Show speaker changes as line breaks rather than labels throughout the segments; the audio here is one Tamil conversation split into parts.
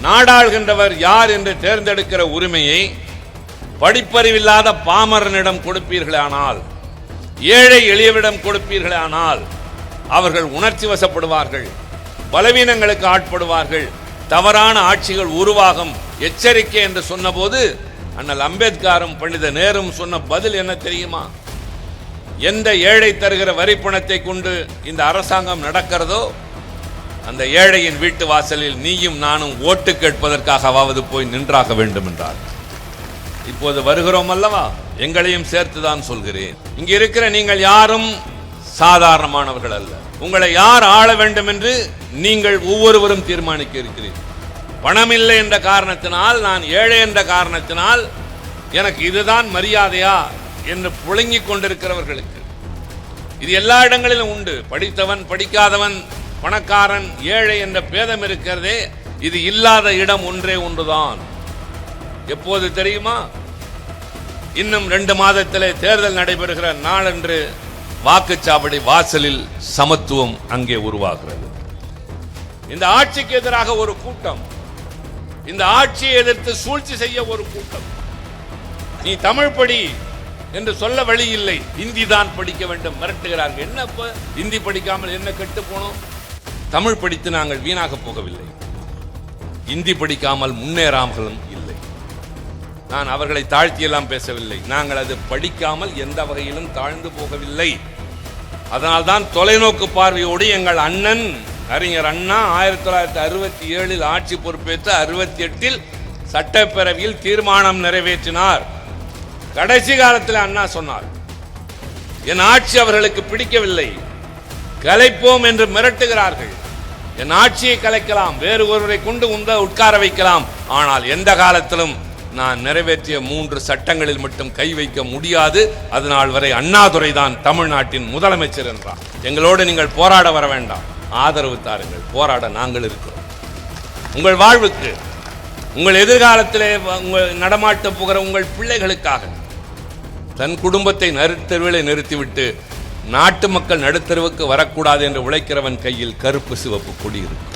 நாடாளுகின்றவர் யார் என்று தேர்ந்தெடுக்கிற உரிமையை படிப்பறிவில்லாத பாமரனிடம் கொடுப்பீர்களானால், ஏழை எளியவிடம் கொடுப்பீர்களானால் அவர்கள் உணர்ச்சி வசப்படுவார்கள், பலவீனங்களுக்கு ஆட்படுவார்கள், தவறான ஆட்சிகள் உருவாகும், எச்சரிக்கை என்று சொன்னபோது அண்ணல் அம்பேத்கரும் பண்டித நேரும் சொன்ன பதில் என்ன தெரியுமா? எந்த ஏழை தருகிற வரிப்பணத்தை கொண்டு இந்த அரசாங்கம் நடக்கிறதோ அந்த ஏழையின் வீட்டு வாசலில் நீயும் நானும் ஓட்டு கேட்பதற்காகவாவது போய் நின்றாக வேண்டும் என்றார். இப்போது வருகிறோம் அல்லவா, எங்களையும் சேர்த்துதான் சொல்கிறேன். இங்க இருக்கிற நீங்கள் யாரும் சாதாரணமானவர்கள் அல்ல. உங்களை யார் ஆள வேண்டும் என்று நீங்கள் ஒவ்வொருவரும் தீர்மானிக்க இருக்கிறீர்கள். பணம் இல்லை என்ற காரணத்தினால், நான் ஏழை என்ற காரணத்தினால் எனக்கு இதுதான் மரியாதையா என்று புழங்கிக் கொண்டிருக்கிறவர்களுக்கு இது எல்லா இடங்களிலும் உண்டு. படித்தவன் படிக்காதவன், பணக்காரன் ஏழை என்ற பேதம் இருக்கிறதே, இது இல்லாத இடம் ஒன்றே ஒன்றுதான். எப்போது தெரியுமா? இன்னும் 2 மாதத்திலே தேர்தல் நடைபெறுகிற நாளன்று வாக்குச்சாவடி வாசலில் சமத்துவம் அங்கே உருவாகிறது. இந்த ஆட்சிக்கு எதிராக ஒரு கூட்டம், இந்த ஆட்சியை எதிர்த்து சூழ்ச்சி செய்ய ஒரு கூட்டம். நீ தமிழ் படி என்று சொல்ல வழி இல்லை, இந்தி தான் படிக்க வேண்டும் மிரட்டுகிறார்கள். என்ன இந்தி படிக்காமல் என்ன கெட்டு போனோம்? தமிழ் படித்து நாங்கள் வீணாக போகவில்லை, இந்தி படிக்காமல் முன்னேறாமலும் இல்லை. நான் அவர்களை தாழ்த்தியெல்லாம் பேசவில்லை. நாங்கள் அது படிக்காமல் எந்த வகையிலும் தாழ்ந்து போகவில்லை. அதனால்தான் தொலைநோக்கு பார்வையோடு எங்கள் அண்ணன் அறிஞர் அண்ணா 1967 ஆட்சி பொறுப்பேற்று 68 சட்டப்பேரவையில் தீர்மானம் நிறைவேற்றினார். கடைசி காலத்தில் அண்ணா சொன்னார், என் ஆட்சி அவர்களுக்கு பிடிக்கவில்லை, கலைப்போம் என்று மிரட்டுகிறார்கள். என் ஆட்சியை கலைக்கலாம், வேறு ஒருவரை கொண்டு உட்கார வைக்கலாம், ஆனால் எந்த காலத்திலும் நான் நிறைவேற்றிய 3 சட்டங்களில் மட்டும் கை வைக்க முடியாது. அதனால் வரை அண்ணாதுரை தான் தமிழ்நாட்டின் முதலமைச்சர் என்றார். எங்களோடு நீங்கள் போராட வர வேண்டாம், ஆதரவு தாருங்கள், போராட நாங்கள் இருக்கிறோம். உங்கள் வாழ்வுக்கு, உங்கள் எதிர்காலத்திலே நடமாட்ட போகிற உங்கள் பிள்ளைகளுக்காக தன் குடும்பத்தை நடுத்தருவிலே நிறுத்திவிட்டு நாட்டு மக்கள் நடுத்தருவுக்கு வரக்கூடாது என்று உழைக்கிறவன் கையில் கருப்பு சிவப்பு கொடி இருக்கும்.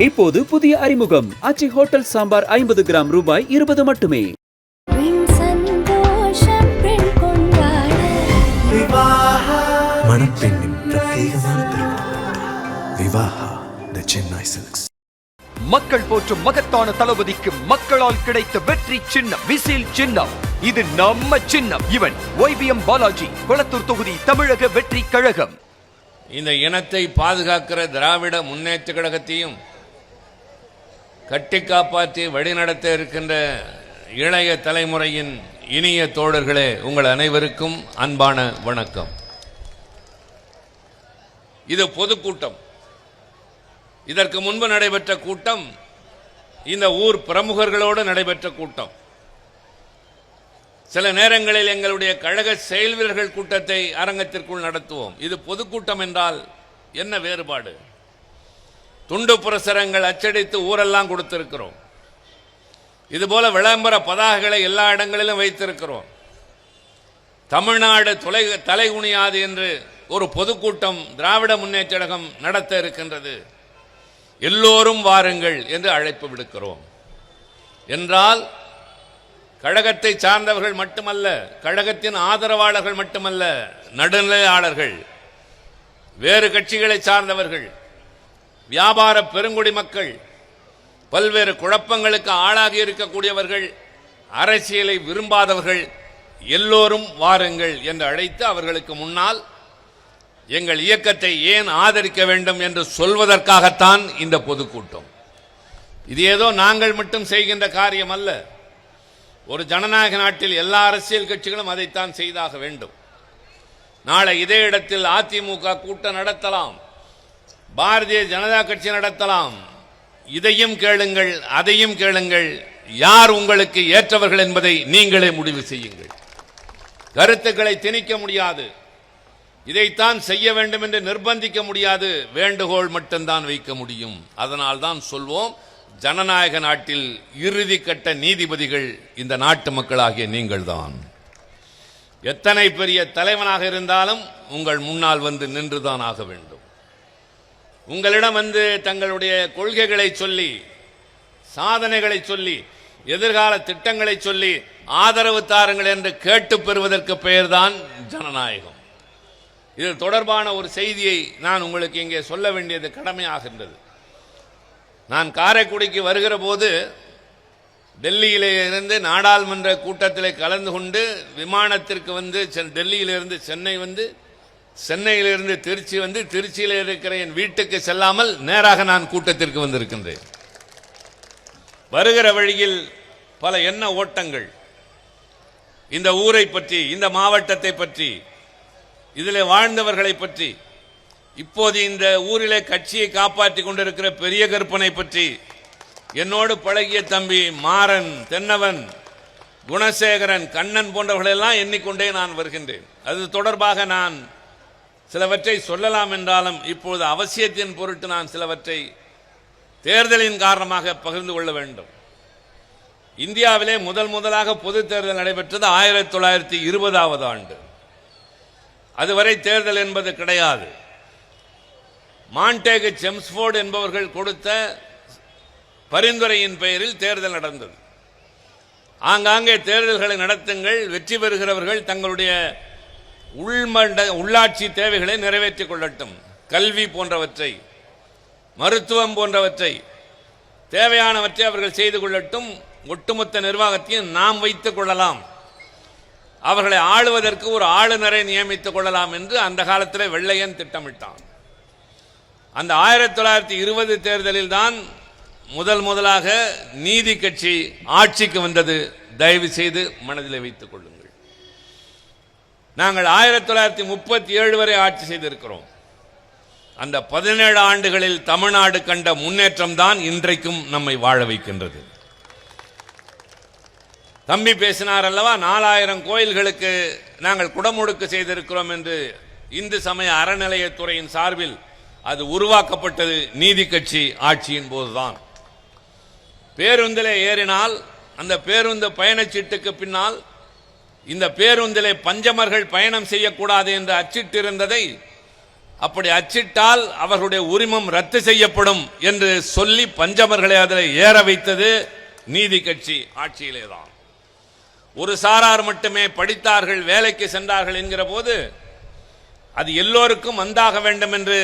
இப்போது புதிய அறிமுகம் ஆச்சி ஹோட்டல் சாம்பார் 50 கிராம் ரூபாய் 20 மட்டுமே.
மணப்பெண்ணின் பிரத்யேகமான விவாஹா தி சென்னை சில்க்ஸ்.
மக்கள் போற்றும் மகத்தான தளபதிக்கு மக்களால் கிடைத்த வெற்றி சின்னம் விசில் சின்னம். இது நம்ம சின்னம். இவன் YBM பாலாஜி, கொளத்தூர் தொகுதி, தமிழக வெற்றி கழகம்.
இந்த இனத்தை பாதுகாக்கிற திராவிட முன்னேற்ற கழகத்தையும் கட்டி காப்பாற்றி வழிநடத்த இருக்கின்ற இளைய தலைமுறையின் இனிய தோழர்களே, உங்கள் அனைவருக்கும் அன்பான வணக்கம். இது பொதுக்கூட்டம். இதற்கு முன்பு நடைபெற்ற கூட்டம் இந்த ஊர் பிரமுகர்களோடு நடைபெற்ற கூட்டம். சில நேரங்களில் எங்களுடைய கழக செயல் வீரர்கள் கூட்டத்தை அரங்கத்திற்குள் நடத்துவோம். இது பொதுக்கூட்டம் என்றால் என்ன வேறுபாடு? துண்டு பிரசுரங்கள் அச்சடித்து ஊரெல்லாம் கொடுத்திருக்கிறோம். இதுபோல விளம்பர பதாகைகளை எல்லா இடங்களிலும் வைத்திருக்கிறோம். தமிழ்நாடு தலைகுனியாது என்று ஒரு பொதுக்கூட்டம் திராவிட முன்னேற்ற கழகம் நடத்த இருக்கின்றது. எல்லோரும் வாருங்கள் என்று அழைப்பு விடுக்கிறோம். என்றால் கழகத்தை சார்ந்தவர்கள் மட்டுமல்ல, கழகத்தின் ஆதரவாளர்கள் மட்டுமல்ல, நடுநிலையாளர்கள், வேறு கட்சிகளை சார்ந்தவர்கள், வியாபார பெருங்குடி மக்கள், பல்வேறு குழப்பங்களுக்கு ஆளாகி இருக்கக்கூடியவர்கள், அரசியலை விரும்பாதவர்கள் எல்லோரும் வாருங்கள் என்று அழைத்து அவர்களுக்கு முன்னால் எங்கள் இயக்கத்தை ஏன் ஆதரிக்க வேண்டும் என்று சொல்வதற்காகத்தான் இந்த பொதுக்கூட்டம். இது ஏதோ நாங்கள் மட்டும் செய்கின்ற காரியம் அல்ல. ஒரு ஜனநாயக நாட்டில் எல்லா அரசியல் கட்சிகளும் அதைத்தான் செய்தாக வேண்டும். நாளை இதே இடத்தில் அதிமுக கூட்டம் நடத்தலாம், பாரதிய ஜனதா கட்சி நடத்தலாம். இதையும் கேளுங்கள், அதையும் கேளுங்கள். யார் உங்களுக்கு ஏற்றவர்கள் என்பதை நீங்களே முடிவு செய்யுங்கள். கருத்துக்களை திணிக்க முடியாது, இதைத்தான் செய்ய வேண்டும் என்று நிர்பந்திக்க முடியாது, வேண்டுகோள் மட்டும்தான் வைக்க முடியும். அதனால் தான் சொல்வோம், ஜனநாயக நாட்டில் இறுதி கட்ட நீதிபதிகள் இந்த நாட்டு மக்களாகிய நீங்கள் தான். எத்தனை பெரிய தலைவனாக இருந்தாலும் உங்கள் முன்னால் வந்து நின்றுதான் ஆக வேண்டும். உங்களிடம் வந்து தங்களுடைய கொள்கைகளை சொல்லி சாதனைகளை சொல்லி எதிர்கால திட்டங்களை சொல்லி ஆதரவு தாருங்கள் என்று கேட்டு பெறுவதற்கு பெயர்தான் ஜனநாயகம். இது தொடர்பான ஒரு செய்தியை நான் உங்களுக்கு இங்கே சொல்ல வேண்டியது கடமையாகின்றது. நான் காரைக்குடிக்கு வருகிற போது டெல்லியிலே இருந்து நாடாளுமன்ற கூட்டத்திலே கலந்து கொண்டு விமானத்திற்கு வந்து டெல்லியிலிருந்து சென்னை வந்து சென்னையிலிருந்து திருச்சி வந்து திருச்சியில் இருக்கிற என் வீட்டுக்கு செல்லாமல் நேராக நான் கூட்டத்திற்கு வந்திருக்கின்றேன். வருகிற வழியில் பல எண்ண ஓட்டங்கள், இந்த ஊரை பற்றி, இந்த மாவட்டத்தை பற்றி, இதிலே வாழ்ந்தவர்களை பற்றி, இப்போது இந்த ஊரிலே கட்சியை காப்பாற்றி கொண்டிருக்கிற பெரிய கற்பனை பற்றி, என்னோடு பழகிய தம்பி மாறன், தென்னவன், குணசேகரன், கண்ணன் போன்றவர்களெல்லாம் எண்ணிக்கொண்டே நான் வருகின்றேன். அது தொடர்பாக நான் சிலவற்றை சொல்லலாம் என்றாலும் இப்போது அவசியத்தின் பொருட்டு நான் சிலவற்றை தேர்தலின் காரணமாக பகிர்ந்து கொள்ள வேண்டும். இந்தியாவிலே முதலாக பொது தேர்தல் நடைபெற்றது 1920 ஆண்டு. அதுவரை தேர்தல் என்பது கிடையாது. மான்டேகு செம்ஸ்போர்டு என்பவர்கள் கொடுத்த பரிந்துரையின் பெயரில் தேர்தல் நடந்தது. ஆங்காங்கே தேர்தல்களை நடத்துங்கள், வெற்றி பெறுகிறவர்கள் தங்களுடைய உள்ளாட்சி தேவைகளை நிறைவேற்றிக் கொள்ளட்டும், கல்வி போன்றவற்றை, மருத்துவம் போன்றவற்றை, தேவையானவற்றை அவர்கள் செய்து கொள்ளட்டும், ஒட்டுமொத்த நிர்வாகத்தையும் நாம் வைத்துக் கொள்ளலாம், அவர்களை ஆளுவதற்கு ஒரு ஆளுநரை நியமித்துக் கொள்ளலாம் என்று அந்த காலத்தில் வெள்ளையன் திட்டமிட்டான். அந்த 1920 தேர்தலில் தான் முதலாக நீதி கட்சி ஆட்சிக்கு வந்தது. தயவு செய்து மனதில் வைத்துக் கொள்ளுங்கள். நாங்கள் 1937 வரை ஆட்சி செய்திருக்கிறோம். அந்த 17 ஆண்டுகளில் தமிழ்நாடு கண்ட முன்னேற்றம் தான் இன்றைக்கும் நம்மை வாழ வைக்கின்றது. தம்பி பேசினார் அல்லவா, 4000 கோயில்களுக்கு நாங்கள் குடமுழுக்கு செய்திருக்கிறோம் என்று. இந்து சமய அறநிலையத்துறையின் சார்பில் அது உருவாக்கப்பட்டது நீதி கட்சி ஆட்சியின் போதுதான். பேருந்திலே ஏறினால் அந்த பேருந்து பயணச்சீட்டுக்கு பின்னால் இந்த பேருந்திலே பஞ்சமர்கள் பயணம் செய்யக்கூடாது என்று அச்சிட்டிருந்ததை, அப்படி அச்சிட்டால் அவர்களுடைய உரிமம் ரத்து செய்யப்படும் என்று சொல்லி பஞ்சமர்களை அதில் ஏற வைத்தது நீதி கட்சி ஆட்சியிலேதான். ஒரு சாரார் மட்டுமே படித்தார்கள், வேலைக்கு சென்றார்கள் என்கிற போது அது எல்லோருக்கும் வந்தாக வேண்டும் என்று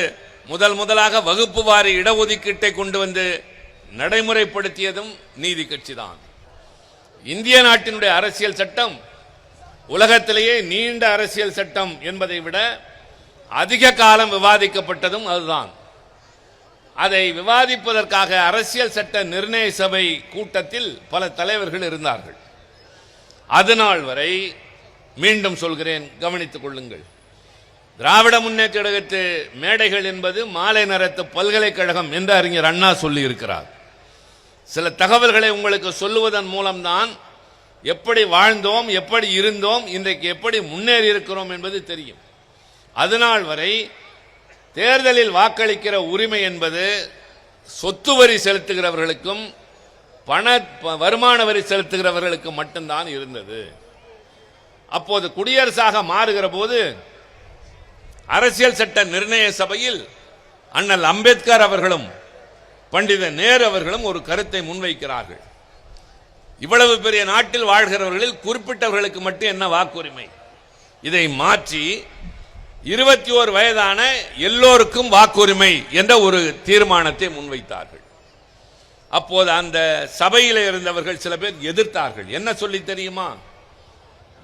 முதலாக வகுப்பு வாரி இடஒதுக்கீட்டை கொண்டு வந்து நடைமுறைப்படுத்தியதும் நீதி கட்சி தான். இந்திய நாட்டினுடைய அரசியல் சட்டம் உலகத்திலேயே நீண்ட அரசியல் சட்டம் என்பதை விட அதிக காலம் விவாதிக்கப்பட்டதும் அதுதான். அதை விவாதிப்பதற்காக அரசியல் சட்ட நிர்ணய சபை கூட்டத்தில் பல தலைவர்கள் இருந்தார்கள். அதுநாள் வரை, மீண்டும் சொல்கிறேன், கவனித்துக் கொள்ளுங்கள், திராவிட முன்னேற்ற கழகத்து மேடைகள் என்பது மாலை நேரத்து பல்கலைக்கழகம் என்று அறிஞர் அண்ணா சொல்லி இருக்கிறார். சில தகவல்களை உங்களுக்கு சொல்லுவதன் மூலம்தான் எப்படி வாழ்ந்தோம், எப்படி இருந்தோம், இன்றைக்கு எப்படி முன்னேறி இருக்கிறோம் என்பது தெரியும். அதுநாள் வரை தேர்தலில் வாக்களிக்கிற உரிமை என்பது சொத்து வரி செலுத்துகிறவர்களுக்கும் வருமான வரி செலுத்துகிறவர்களுக்கு மட்டும்தான் இருந்தது. அப்போது குடியரசாக மாறுகிற போது அரசியல் சட்ட நிர்ணய சபையில் அண்ணல் அம்பேத்கர் அவர்களும் பண்டித நேரு அவர்களும் ஒரு கருத்தை முன்வைக்கிறார்கள். இவ்வளவு பெரிய நாட்டில் வாழ்கிறவர்களில் குறிப்பிட்டவர்களுக்கு மட்டும் என்ன வாக்குரிமை, இதை மாற்றி 21 வயதான எல்லோருக்கும் வாக்குரிமை என்ற ஒரு தீர்மானத்தை முன்வைத்தார்கள். அப்போது அந்த சபையில் இருந்தவர்கள் சில பேர் எதிர்த்தார்கள். என்ன சொல்லி தெரியுமா?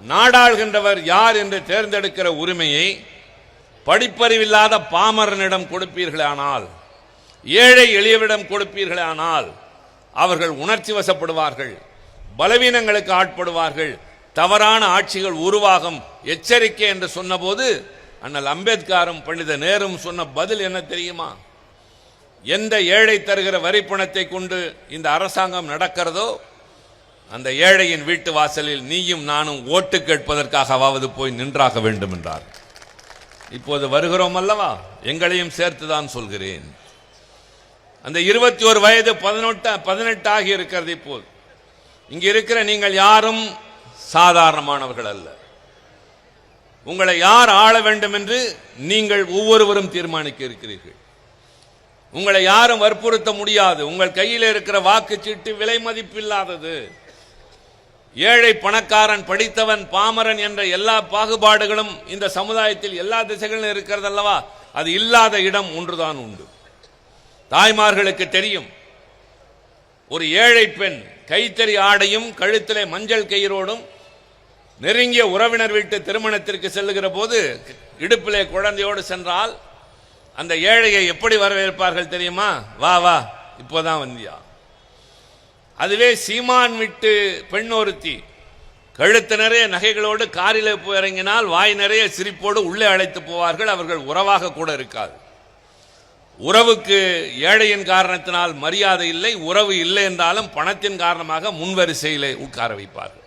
நாடாளுகின்றவர் யார் என்று தேர்ந்தெடுக்கிற உரிமையை படிப்பறிவில்லாத பாமரனிடம் கொடுப்பீர்களானால், ஏழை எளியவிடம் கொடுப்பீர்களானால் அவர்கள் உணர்ச்சி வசப்படுவார்கள், பலவீனங்களுக்கு ஆட்படுவார்கள், தவறான ஆட்சிகள் உருவாகும், எச்சரிக்கை என்று சொன்னபோது அண்ணல் அம்பேத்கரும் பண்டித நேரும் சொன்ன பதில் என்ன தெரியுமா? எந்த ஏழை தருகிற வரிப்பணத்தை கொண்டு இந்த அரசாங்கம் நடக்கிறதோ அந்த ஏழையின் வீட்டு வாசலில் நீயும் நானும் ஓட்டு கேட்பதற்காகவாவது போய் நின்றாக வேண்டும் என்றார். இப்போது வருகிறோம் அல்லவா, எங்களையும் சேர்த்துதான் சொல்கிறேன். அந்த 21 வயது 18 ஆகி இருக்கிறது. இப்போது இங்க இருக்கிற நீங்கள் யாரும் சாதாரணமானவர்கள் அல்ல. உங்களை யார் ஆள வேண்டும் என்று நீங்கள் ஒவ்வொருவரும் தீர்மானிக்க இருக்கிறீர்கள். உங்களை யாரும் வற்புறுத்த முடியாது. உங்கள் கையில் இருக்கிற வாக்குச்சீட்டு விலை மதிப்பில்லாதது. ஏழை பணக்காரன், படித்தவன் பாமரன் என்ற எல்லா பாகுபாடுகளும் இந்த சமுதாயத்தில் எல்லா திசைகளிலும் இருக்கிறது அல்லவா? அது இல்லாத இடம் ஒன்றுதான் உண்டு. தாய்மார்களுக்கு தெரியும், ஒரு ஏழை பெண் கைத்தறி ஆடையும் கழுத்திலே மஞ்சள் கயிறோடும் நெருங்கிய உறவினர் வீட்டு திருமணத்திற்கு செல்லுகிற போது இடுப்பிலே குழந்தையோடு சென்றால் அந்த ஏழையை எப்படி வரவேற்பார்கள் தெரியுமா? வா வா, இப்போதான் வந்தியா. அதுவே சீமான் விட்டு பெண் ஒருத்தி கழுத்து நிறைய நகைகளோடு காரிலே போய் இறங்கினால் வாய் நிறைய சிரிப்போடு உள்ளே அழைத்து போவார்கள். அவர்கள் உறவாக கூட இருக்காது. உறவுக்கு ஏழையின் காரணத்தினால் மரியாதை இல்லை. உறவு இல்லை என்றாலும் பணத்தின் காரணமாக முன்வரிசையிலே உட்கார வைப்பார்கள்.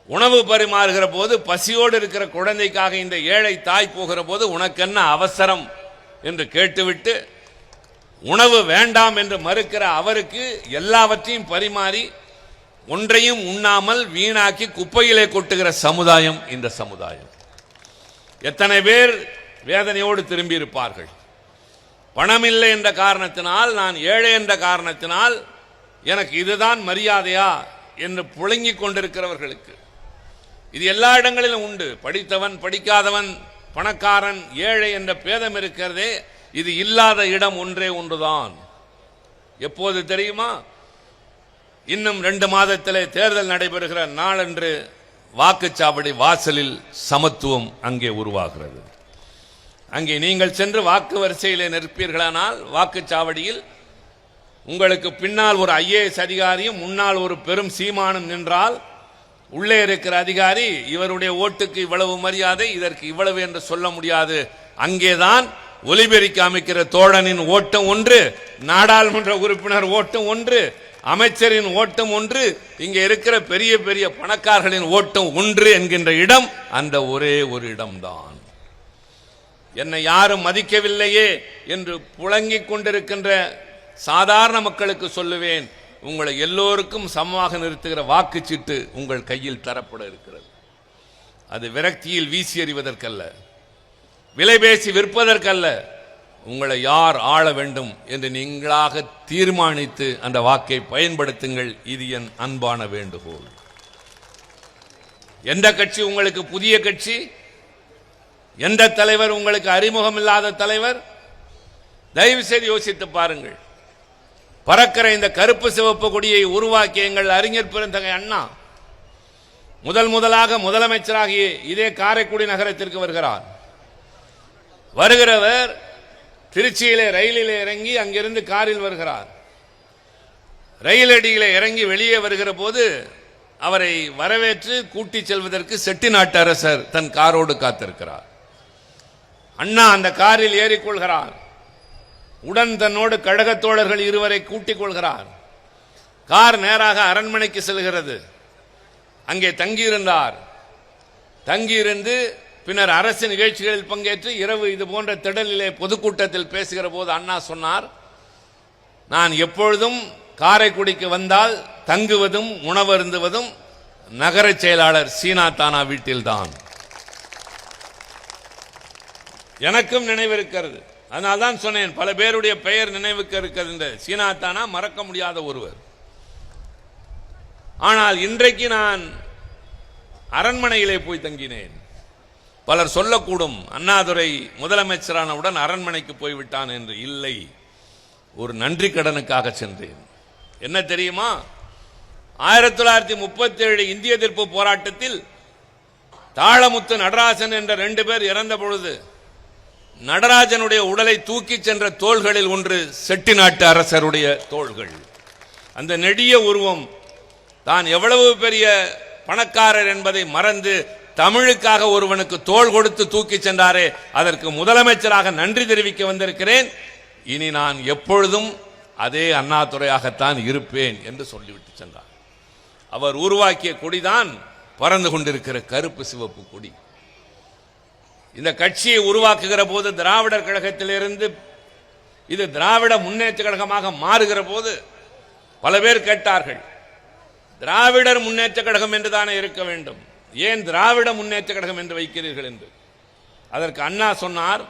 உணவு பரிமாறுகிற போது பசியோடு இருக்கிற குழந்தைக்காக இந்த ஏழை தாய் போகிற போது உனக்கு என்ன அவசரம் என்று கேட்டுவிட்டு உணவு வேண்டாம் என்று மறுக்கிற அவருக்கு எல்லாவற்றையும் பரிமாறி ஒன்றையும் உண்ணாமல் வீணாக்கி குப்பையிலே கொட்டுகிற சமுதாயம் இந்த சமுதாயம். எத்தனை பேர் வேதனையோடு திரும்பி இருப்பார்கள். பணம் இல்லை என்ற காரணத்தினால், நான் ஏழை என்ற காரணத்தினால் எனக்கு இதுதான் மரியாதையா என்று புழங்கிக் கொண்டிருக்கிறவர்களுக்கு இது எல்லா இடங்களிலும் உண்டு. படித்தவன், படிக்காதவன், பணக்காரன், ஏழை என்ற பேதம் இருக்கிறதே, இது இல்லாத இடம் ஒன்றே ஒன்றுதான். எப்போது தெரியுமா? இன்னும் 2 மாதத்திலே தேர்தல் நடைபெறுகிற நாளன்று வாக்குச்சாவடி வாசலில் சமத்துவம் அங்கே உருவாகிறது. அங்கே நீங்கள் சென்று வாக்கு வரிசையிலே நிற்பீர்களானால் வாக்குச்சாவடியில் உங்களுக்கு பின்னால் ஒரு IAS அதிகாரியும் முன்னால் ஒரு பெரும் சீமானும் நின்றால் உள்ளே இருக்கிற அதிகாரி இவருடைய ஓட்டுக்கு இவ்வளவு மரியாதை, இதற்கு இவ்வளவு என்று சொல்ல முடியாது. அங்கேதான் ஒலிபெருக்கி அமைக்கிற தோழனின் ஓட்டம் ஒன்று, நாடாளுமன்ற உறுப்பினர் ஓட்டம் ஒன்று, அமைச்சரின் ஓட்டம் ஒன்று, இங்கே இருக்கிற பெரிய பெரிய பணக்காரர்களின் ஓட்டம் ஒன்று என்கின்ற இடம் அந்த ஒரே ஒரு இடம்தான். என்னை யாரும் மதிக்கவில்லையே என்று புழங்கிக் கொண்டிருக்கின்ற சாதாரண மக்களுக்கு சொல்லுவேன், உங்களை எல்லோருக்கும் சமமாக நிறுத்துகிற வாக்குச்சீட்டு உங்கள் கையில் தரப்பட இருக்கிறது. அது விரக்தியில் வீசி எறிவதற்கல்ல, விலை பேசி விற்பதற்கல்ல. உங்களை யார் ஆள வேண்டும் என்று நீங்களாக தீர்மானித்து அந்த வாக்கை பயன்படுத்துங்கள். இது என் அன்பான வேண்டுகோள். எந்த கட்சி உங்களுக்கு புதிய கட்சி? எந்த தலைவர் உங்களுக்கு அறிமுகம் இல்லாத தலைவர்? தயவு செய்து யோசித்து பாருங்கள். பறக்கிற இந்த கருப்பு சிவப்பு கொடியை உருவாக்கிய எங்கள் அறிஞர் பெருந்தகை அண்ணா முதலாக முதலமைச்சராகிய இதே காரைக்குடி நகரத்திற்கு வருகிறார். வருகிறவர் திருச்சியிலே ரயிலிலே இறங்கி அங்கிருந்து காரில் வருகிறார். ரயில் அடியிலே இறங்கி வெளியே வருகிற போது அவரை வரவேற்று கூட்டி செல்வதற்கு செட்டிநாட்டு அரசர் தன் காரோடு காத்திருக்கிறார். அண்ணா அந்த காரில் ஏறிக்கொள்கிறார். உடன் தன்னோடு கழகத் தோழர்கள் 2 பேரை கூட்டிக் கொள்கிறார். கார் நேராக அரண்மனைக்கு செல்கிறது. அங்கே தங்கியிருந்தார். தங்கியிருந்து பின்னர் அரசு நிகழ்ச்சிகளில் பங்கேற்று இரவு இது போன்ற திடலிலே பொதுக்கூட்டத்தில் பேசுகிற போது அண்ணா சொன்னார், நான் எப்பொழுதும் காரைக்குடிக்கு வந்தால் தங்குவதும் உணவருந்துவதும் நகர செயலாளர் சீனா தானா வீட்டில்தான். எனக்கும் நினைவிருக்கிறது. அதனால்தான் சொன்னேன், பல பேருடைய பெயர் நினைவுக்கு இருக்கிறது. இந்த சீனா தானா மறக்க முடியாத ஒருவர். ஆனால் இன்றைக்கு நான் அரண்மனையிலே போய் தங்கினேன். பலர் சொல்லக்கூடும், அண்ணாதுரை முதலமைச்சரானவுடன் அரண்மனைக்கு போய்விட்டான் என்று. இல்லை, ஒரு நன்றி கடனுக்காக சென்றேன். என்ன தெரியுமா? 1937 இந்திய எதிர்ப்பு போராட்டத்தில் தாளமுத்து நடராஜன் என்ற 2 பேர் இறந்த பொழுது நடராஜனுடைய உடலை தூக்கி சென்ற தோள்களில் ஒன்று செட்டிநாட்டு அரசருடைய தோள்கள். அந்த நெடிய உருவம் தான் எவ்வளவு பெரிய பணக்காரர் என்பதை மறந்து தமிழுக்காக ஒருவனுக்கு தோள் கொடுத்து தூக்கி சென்றாரே, அதற்கு முதலமைச்சராக நன்றி தெரிவிக்க வந்திருக்கிறேன். இனி நான் எப்பொழுதும் அதே அண்ணாதுரையாகத்தான் இருப்பேன் என்று சொல்லிவிட்டு சென்றார். அவர் உருவாக்கிய கொடிதான் பறந்து கொண்டிருக்கிற கருப்பு சிவப்பு கொடி. இந்த கட்சியை உருவாக்குகிற போது திராவிடர் கழகத்திலிருந்து இது திராவிட முன்னேற்ற கழகமாக மாறுகிற போது பல பேர் கேட்டார்கள், திராவிடர் முன்னேற்ற கழகம் என்று தானே இருக்க வேண்டும், ஏன் திராவிட முன்னேற்ற கழகம் என்று வைக்கிறீர்கள் என்று. அதற்கு அண்ணா சொன்னார்,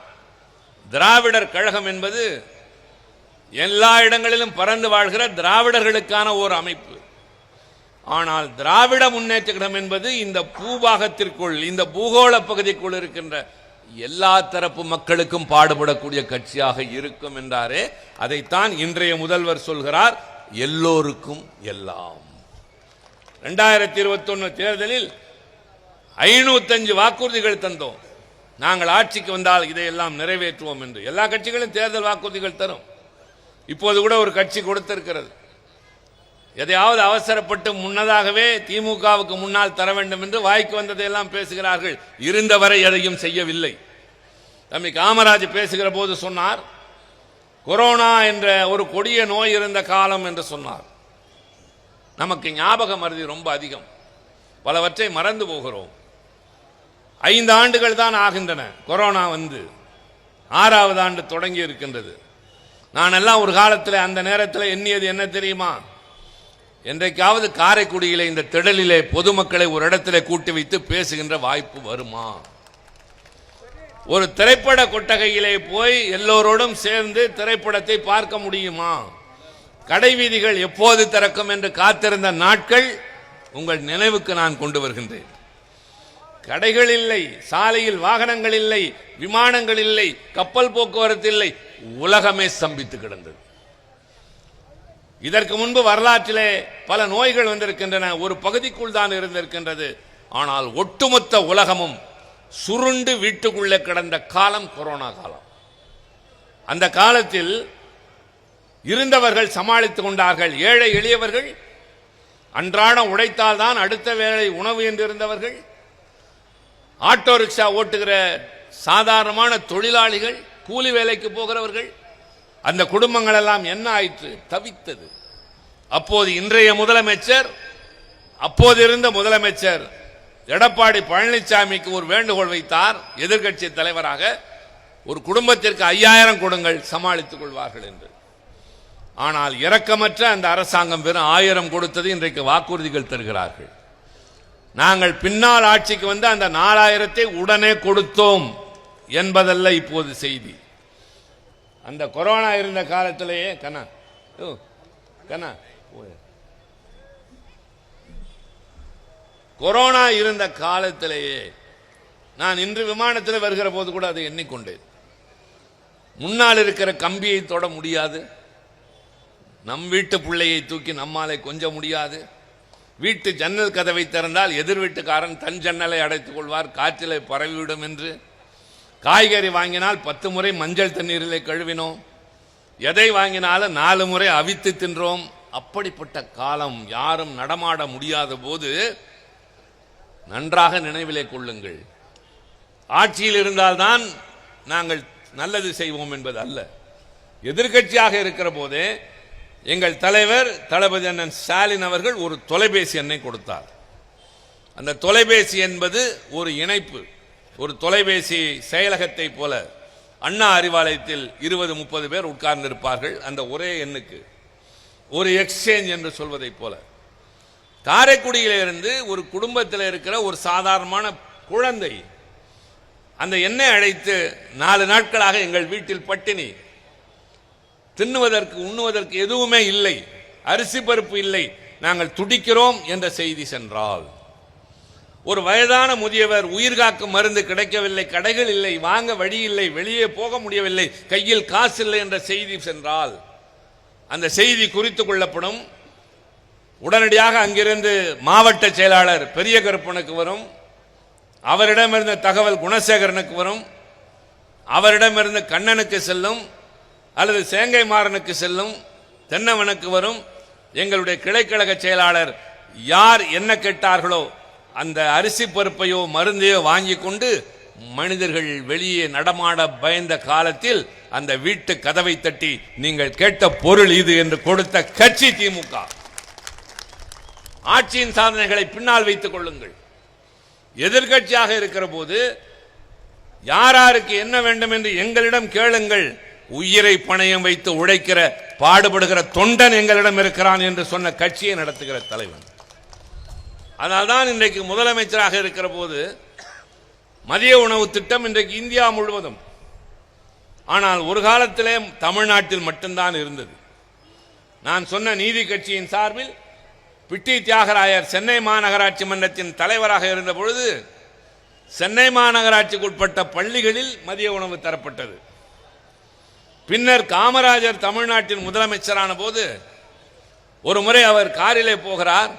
திராவிடர் கழகம் என்பது எல்லா இடங்களிலும் பறந்து வாழ்கிற திராவிடர்களுக்கான ஒரு அமைப்பு. ஆனால் திராவிட முன்னேற்ற கழகம் என்பது இந்த பூபாகத்திற்குள், இந்த பூகோள பகுதிக்குள் இருக்கின்ற எல்லா தரப்பு மக்களுக்கும் பாடுபடக்கூடிய கட்சியாக இருக்கும் என்றாரே, அதைத்தான் இன்றைய முதல்வர் சொல்கிறார், எல்லோருக்கும் எல்லாம். 2021 தேர்தலில் 505 வாக்குறுதிகள் தந்தோம். நாங்கள் ஆட்சிக்கு வந்தால் இதையெல்லாம் நிறைவேற்றுவோம் என்று. எல்லா கட்சிகளும் தேர்தல் வாக்குறுதிகள் தரும். இப்போது கூட ஒரு கட்சி கொடுத்திருக்கிறது. எதையாவது அவசரப்பட்டு முன்னதாகவே திமுகவுக்கு முன்னால் தர வேண்டும் என்று வாய்க்கு வந்ததையெல்லாம் பேசுகிறார்கள். இருந்தவரை எதையும் செய்யவில்லை. தம்பி காமராஜ் பேசுகிற போது சொன்னார், கொரோனா என்ற ஒரு கொடிய நோய் இருந்த காலம் என்று சொன்னார். நமக்கு ஞாபக மறதி ரொம்ப அதிகம், பலவற்றை மறந்து போகிறோம். 5 ஆண்டுகள் தான் ஆகின்றன கொரோனா வந்து, 6வது ஆண்டு தொடங்கி இருக்கின்றது. நான் எல்லாம் ஒரு காலத்தில் அந்த நேரத்தில் எண்ணியது என்ன தெரியுமா? என்றைக்காவது காரைக்குடியிலே இந்த திடலிலே பொதுமக்களை ஒரு இடத்திலே கூட்டி வைத்து பேசுகின்ற வாய்ப்பு வருமா? ஒரு திரைப்பட கொட்டகையிலே போய் எல்லோரோடும் சேர்ந்து திரைப்படத்தை பார்க்க முடியுமா? கடை வீதிகள் எப்போது திறக்கும் என்று காத்திருந்த நாட்கள் உங்கள் நினைவுக்கு நான் கொண்டு வருகின்றேன். கடைகள் இல்லை, சாலையில் வாகனங்கள் இல்லை, விமானங்கள் இல்லை, கப்பல் போக்குவரத்து இல்லை, உலகமே ஸ்தம்பித்து கிடந்தது. இதற்கு முன்பு வரலாற்றிலே பல நோய்கள் வந்திருக்கின்றன, ஒரு பகுதிக்குள் தான் இருந்திருக்கின்றது. ஆனால் ஒட்டுமொத்த உலகமும் சுருண்டு வீட்டுக்குள்ளே கிடந்த காலம் கொரோனா காலம். அந்த காலத்தில் இருந்தவர்கள் சமாளித்துக் கொண்டார்கள். ஏழை எளியவர்கள் அன்றாடம் உழைத்தால்தான் அடுத்த வேளை உணவு என்று இருந்தவர்கள், ஆட்டோ ரிக்ஷா ஓட்டுகிற சாதாரணமான தொழிலாளிகள், கூலி வேலைக்கு போகிறவர்கள், அந்த குடும்பங்கள் எல்லாம் என்ன ஆயிற்று? தவித்தது. அப்போது இன்றைய முதலமைச்சர், அப்போது இருந்த முதலமைச்சர் எடப்பாடி பழனிசாமிக்கு ஒரு வேண்டுகோள் வைத்தார், எதிர்க்கட்சி தலைவராக, ஒரு குடும்பத்திற்கு 5000 கொடுங்கள், சமாளித்துக் கொள்வார்கள் என்று. ஆனால் இரக்கமற்ற அந்த அரசாங்கம் வெறும் 1000 கொடுத்தது. இன்றைக்கு வாக்குறுதிகள் தருகிறார்கள். நாங்கள் பின்னால் ஆட்சிக்கு வந்து அந்த 4000 உடனே கொடுத்தோம் என்பதல்ல இப்போது செய்தி. அந்த கொரோனா இருந்த காலத்திலேயே கொரோனா இருந்த காலத்திலேயே நான் இன்று விமானத்தில் வருகிற போது கூட அதை எண்ணிக்கொண்டேன். முன்னால் இருக்கிற கம்பியை தொட முடியாது, நம் வீட்டு பிள்ளையை தூக்கி நம்மாலே கொஞ்ச முடியாது, வீட்டு ஜன்னல் கதவை திறந்தால் எதிர் வீட்டுக்காரன் தன் ஜன்னலை அடைத்துக் கொள்வார், காற்றிலே பரவிவிடும் என்று. காய்கறி வாங்கினால் 10 முறை மஞ்சள் தண்ணீரிலே கழுவினோம், எதை வாங்கினாலும் 4 முறை அவித்து தின்றோம். அப்படிப்பட்ட காலம், யாரும் நடமாட முடியாத போது நன்றாக நினைவிலே கொள்ளுங்கள். ஆட்சியில் இருந்தால்தான் நாங்கள் நல்லது செய்வோம் என்பது அல்ல. எதிர்க்கட்சியாக இருக்கிற போதே எங்கள் தலைவர் தளபதி அண்ணன் ஸ்டாலின் அவர்கள் ஒரு தொலைபேசி எண்ணை கொடுத்தார். அந்த தொலைபேசி என்பது ஒரு இணைப்பு, ஒரு தொலைபேசி செயலகத்தை போல. அண்ணா அறிவாலயத்தில் 20-30 பேர் உட்கார்ந்திருப்பார்கள். அந்த ஒரே எண்ணுக்கு ஒரு எக்ஸ்சேஞ்ச் என்று சொல்வதை போல. காரைக்குடியிலிருந்து ஒரு குடும்பத்தில் இருக்கிற ஒரு சாதாரணமான குழந்தை அந்த எண்ணை அழைத்து 4 நாட்களாக எங்கள் வீட்டில் பட்டினி, தின்னுவதற்கு உண்ணுவதற்கு எதுவுமே இல்லை, அரிசி பருப்பு இல்லை, நாங்கள் துடிக்கிறோம் என்ற செய்தி சென்றால், ஒரு வயதான முதியவர் உயிர்காக்கும் மருந்து கிடைக்கவில்லை, கடைகள் இல்லை, வாங்க வழி இல்லை, வெளியே போக முடியவில்லை, கையில் காசு இல்லை என்ற செய்தி சென்றால், அந்த செய்தி குறித்துக் கொள்ளப்படும். உடனடியாக அங்கிருந்து மாவட்ட செயலாளர் பெரிய கருப்பனுக்கு வரும், அவரிடமிருந்த தகவல் குணசேகரனுக்கு வரும், அவரிடமிருந்து கண்ணனுக்கு செல்லும், அல்லது சேங்கை மாறனுக்கு செல்லும், தென்னவனுக்கு வரும். எங்களுடைய கிளைக்கழக செயலாளர் யார் என்ன கேட்டார்களோ அந்த அரிசி பருப்பையோ மருந்தையோ வாங்கி கொண்டு மனிதர்கள் வெளியே நடமாட பயந்த காலத்தில் அந்த வீட்டு கதவை தட்டி நீங்கள் கேட்ட பொருள் இது என்று கொடுத்த கட்சி திமுக. ஆட்சியின் சாதனைகளை பின்னால் வைத்துக் கொள்ளுங்கள். எதிர்க்கட்சியாக இருக்கிற போது யாராருக்கு என்ன வேண்டும் என்று எங்களிடம் கேளுங்கள். உயிரை பணயம் வைத்து உழைக்கிற பாடுபடுகிற தொண்டன் எங்களிடம் இருக்கிறான் என்று சொன்ன கட்சியை நடத்துகிற தலைவன். அதனால்தான் இன்றைக்கு முதலமைச்சராக இருக்கிற போது மதிய உணவு திட்டம் இன்றைக்கு இந்தியா முழுவதும் ஆனால் ஒரு காலத்திலே தமிழ்நாட்டில் மட்டும்தான் இருந்தது. நான் சொன்ன நீதி கட்சியின் சார்பில் பிட்டி தியாகராயர் சென்னை மாநகராட்சி மன்றத்தின் தலைவராக இருந்த பொழுது சென்னை மாநகராட்சிக்கு உட்பட்ட பள்ளிகளில் மதிய உணவு தரப்பட்டது. பின்னர் காமராஜர் தமிழ்நாட்டின் முதலமைச்சரான போது ஒரு முறை அவர் காரிலே போகிறார்.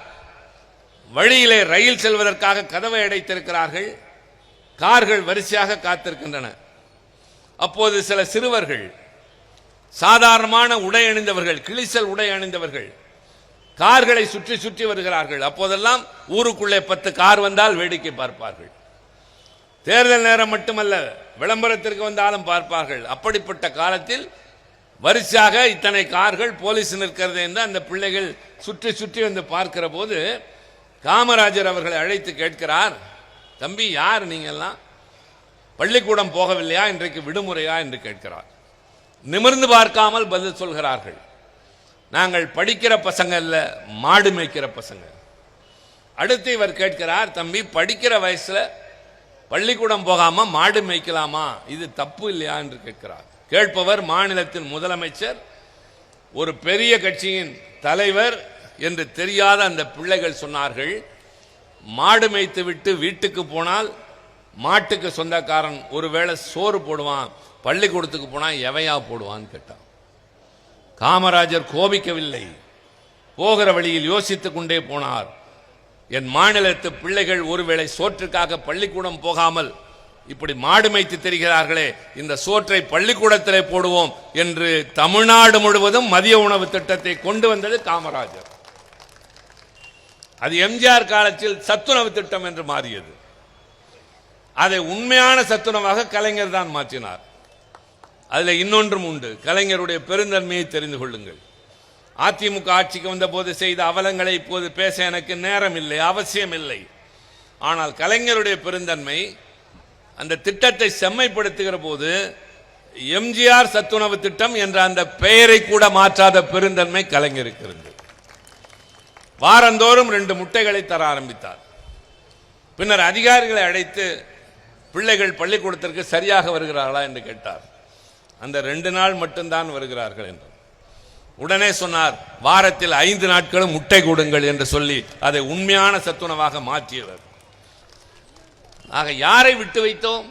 வழியிலே ரயில் செல்வதற்காக கதவை அடைத்திருக்கிறார்கள். கார்கள் வரிசையாக காத்திருக்கின்றன. அப்போது சில சிறுவர்கள், சாதாரணமான உடை அணிந்தவர்கள், கிழிசல் உடை அணிந்தவர்கள் கார்களை சுற்றி சுற்றி வருகிறார்கள். அப்போதெல்லாம் ஊருக்குள்ளே 10 கார் வந்தால் வேடிக்கை பார்ப்பார்கள். தேர்தல் நேரம் மட்டுமல்ல, விளம்பரத்திற்கு வந்தாலும் பார்ப்பார்கள். அப்படிப்பட்ட காலத்தில் வரிசையாக இத்தனை கார்கள் போலீஸ் நிற்கிறது என்று அந்த பிள்ளைகள் சுற்றி சுற்றி வந்து பார்க்கிற போது காமராஜர் அவர்களை அழைத்து கேட்கிறார், தம்பி யார் நீங்கெல்லாம், பள்ளிக்கூடம் போகவில்லையா, இன்றைக்கு விடுமுறையா என்று கேட்கிறார். நிமிர்ந்து பார்க்காமல் பதில் சொல்கிறார்கள், நாங்கள் படிக்கிற பசங்க இல்ல, மாடு மேய்க்கிற பசங்க. அடுத்து இவர் கேட்கிறார், தம்பி படிக்கிற வயசுல பள்ளிக்கூடம் போகாம மாடு மேய்க்கலாமா, இது தப்பு இல்லையா என்று கேட்கிறார். கேட்பவர் மாநிலத்தின் முதலமைச்சர், ஒரு பெரிய கட்சியின் தலைவர் என்று தெரியாத அந்த பிள்ளைகள் சொன்னார்கள், மாடு மேய்த்து விட்டு வீட்டுக்கு போனால் மாட்டுக்கு சொந்தக்காரன் ஒருவேளை சோறு போடுவான், பள்ளிக்கூடத்துக்கு போனா எவையா போடுவான்னு கேட்டான். காமராஜர் கோபிக்கவில்லை, போகிற வழியில் யோசித்துக் கொண்டே போனார். என் மாநிலத்து பிள்ளைகள் ஒருவேளை சோற்றுக்காக பள்ளிக்கூடம் போகாமல் இப்படி மாடு மேய்த்து தெரிகிறார்களே, இந்த சோற்றை பள்ளிக்கூடத்திலே போடுவோம் என்று தமிழ்நாடு முழுவதும் மதிய உணவு திட்டத்தை கொண்டு வந்தது காமராஜர். அது எம்ஜிஆர் காலத்தில் சத்துணவு திட்டம் என்று மாறியது. அதை உண்மையான சத்துணவாக கலைஞர் தான் மாற்றினார். அதில் இன்னொன்றும் உண்டு, கலைஞருடைய பெருந்தன்மையை தெரிந்து கொள்ளுங்கள். அதிமுக ஆட்சிக்கு வந்த போது செய்த அவலங்களை இப்போது பேச எனக்கு நேரம் இல்லை, அவசியம் இல்லை. ஆனால் கலைஞருடைய பெருந்தன்மை, அந்த திட்டத்தை செம்மைப்படுத்துகிற போது எம்ஜிஆர் சத்துணவு திட்டம் என்ற அந்த பெயரை கூட மாற்றாத பெருந்தன்மை கலைஞருக்கு இருந்தது. வாரந்தோறும் 2 முட்டைகளை தர ஆரம்பித்தார். பின்னர் அதிகாரிகளை அழைத்து பிள்ளைகள் பள்ளிக்கூடத்திற்கு சரியாக வருகிறார்களா என்று கேட்டார். அந்த 2 நாள் மட்டும்தான் வருகிறார்கள் என்று. உடனே சொன்னார், வாரத்தில் 5 நாட்களும் முட்டை கொடுங்கள் என்று சொல்லி அதை உண்மையான சத்துணவாக மாற்றியவர். ஆக யாரை விட்டு வைத்தோம்?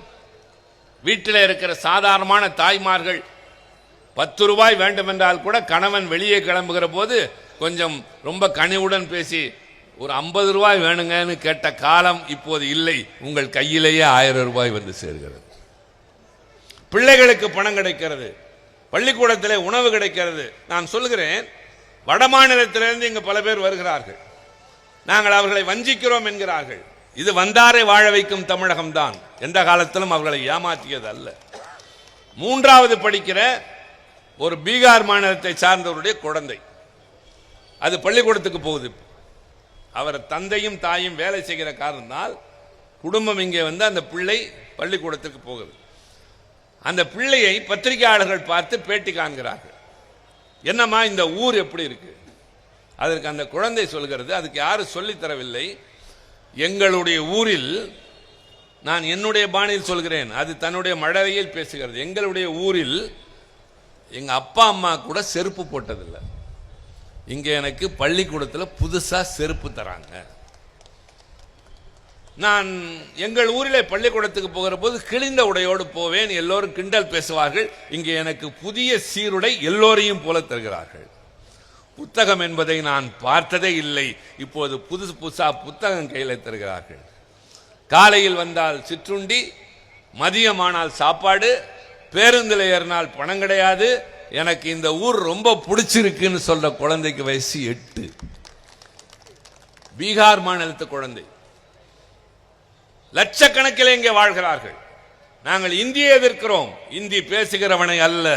வீட்டில் இருக்கிற சாதாரணமான தாய்மார்கள் 10 ரூபாய் வேண்டுமென்றால் கூட கணவன் வெளியே கிளம்புகிற போது கொஞ்சம் ரொம்ப கனிவுடன் பேசி ஒரு 50 ரூபாய் வேணுங்கன்னு கேட்ட காலம் இப்போது இல்லை. உங்கள் கையிலேயே 1000 ரூபாய் வந்து சேர்கிறது. பிள்ளைகளுக்கு பணம் கிடைக்கிறது, பள்ளிக்கூடத்திலே உணவு கிடைக்கிறது. நான் சொல்கிறேன், வட மாநிலத்திலிருந்து இங்கு பல பேர் வருகிறார்கள், நாங்கள் அவர்களை வஞ்சிக்கிறோம் என்கிறார்கள். இது வந்தாரை வாழ வைக்கும் தமிழகம்தான், எந்த காலத்திலும் அவர்களை ஏமாற்றியது அல்ல. 3வது படிக்கிற ஒரு பீகார் மாநிலத்தை சார்ந்தவருடைய குழந்தை, அது பள்ளிக்கூடத்துக்கு போகுது. அவர் தந்தையும் தாயும் வேலை செய்கிற காரணத்தால் குடும்பம் இங்கே வந்து அந்த பிள்ளை பள்ளிக்கூடத்துக்கு போகுது. அந்த பிள்ளையை பத்திரிகையாளர்கள் பார்த்து பேட்டி காண்கிறார்கள். என்னம்மா இந்த ஊர் எப்படி இருக்கு? அதற்கு அந்த குழந்தை சொல்கிறது, அதுக்கு யாரும் சொல்லித் தரவில்லை, எங்களுடைய ஊரில், நான் என்னுடைய பாணியில் சொல்கிறேன், அது தன்னுடைய மழலையில் பேசுகிறது, எங்களுடைய ஊரில் எங்க அப்பா அம்மா கூட செருப்பு போட்டதில்லை, இங்க எனக்கு பள்ளிக்கூடத்தில் புதுசா செருப்பு தராங்க. நான் எங்கள் ஊரிலே பள்ளிக்கூடத்துக்கு போகிற போது கிழிந்த உடையோடு போவேன், எல்லோரும் கிண்டல் பேசுவார்கள். இங்கே எனக்கு புதிய சீருடை எல்லோரையும் போல தருகிறார்கள். புத்தகம் என்பதை நான் பார்த்ததே இல்லை, இப்போது புதுசா புத்தகம் கையில் தருகிறார்கள். காலையில் வந்தால் சிற்றுண்டி, மதியமானால் சாப்பாடு, பேருந்தில் ஏறினால் பணம் கிடையாது. எனக்கு இந்த ஊர் ரொம்ப பிடிச்சிருக்குன்னு சொல்ற குழந்தைக்கு வயசு 8. பீகார் மாநிலத்து குழந்தை. லட்சக்கணக்கில் இங்கே வாழ்கிறார்கள். நாங்கள் இந்தியை எதிர்க்கிறோம், இந்தி பேசுகிறவனை அல்ல.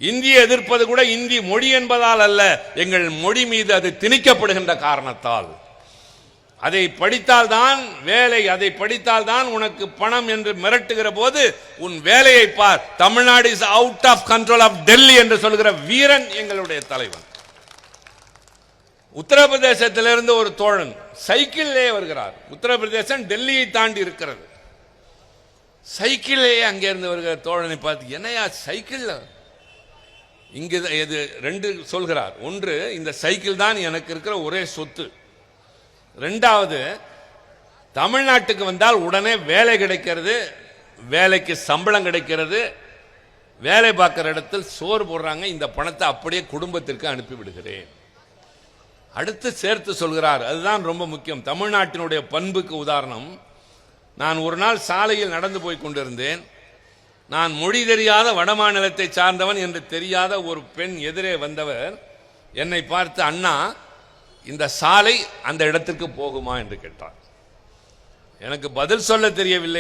இந்தியை எதிர்ப்பது கூட இந்தி மொழி என்பதால் அல்ல, எங்கள் மொழி மீது அது திணிக்கப்படுகின்ற காரணத்தால். அதை படித்தால் தான் வேலை, அதை படித்தால் தான் உனக்கு பணம் என்று மிரட்டுகிற போது உன் வேலையை பார். Tamil Nadu is out of control of Delhi என்று சொல்கிற வீரன் எங்களுடைய தலைவன். உத்தரப்பிரதேசத்திலிருந்து ஒரு தோழன் சைக்கிளிலே வருகிறார். உத்தரப்பிரதேசம் டெல்லியை தாண்டி இருக்கிறது. சைக்கிள்லேயே அங்கேருந்து வருகிற தோழனை பார்த்து, என்னையா சைக்கிள்? இங்கு இது ரெண்டு சொல்கிறார். ஒன்று, இந்த சைக்கிள் தான் எனக்கு இருக்கிற ஒரே சொத்து. ரெண்டாவது, தமிழ்நாட்டுக்கு வந்தால் உடனே வேலை கிடைக்கிறது, வேலைக்கு சம்பளம் கிடைக்கிறது, வேலை பார்க்கிற இடத்தில் சோறு போடுறாங்க, இந்த பணத்தை அப்படியே குடும்பத்திற்கு அனுப்பி விடுகிறேன். அடுத்து சேர்த்து சொல்கிறார், அதுதான் ரொம்ப முக்கியம், தமிழ்நாட்டினுடைய பண்புக்கு உதாரணம். நான் ஒரு நாள் சாலையில் நடந்து போய் கொண்டிருந்தேன். நான் மொழி தெரியாத வடமாநிலத்தை சார்ந்தவன் என்று தெரியாத ஒரு பெண் எதிரே வந்தவர் என்னை பார்த்து, அண்ணா, இந்த சாலை அந்த இடத்திற்கு போகுமா என்று கேட்டார். எனக்கு பதில் சொல்ல தெரியவில்லை.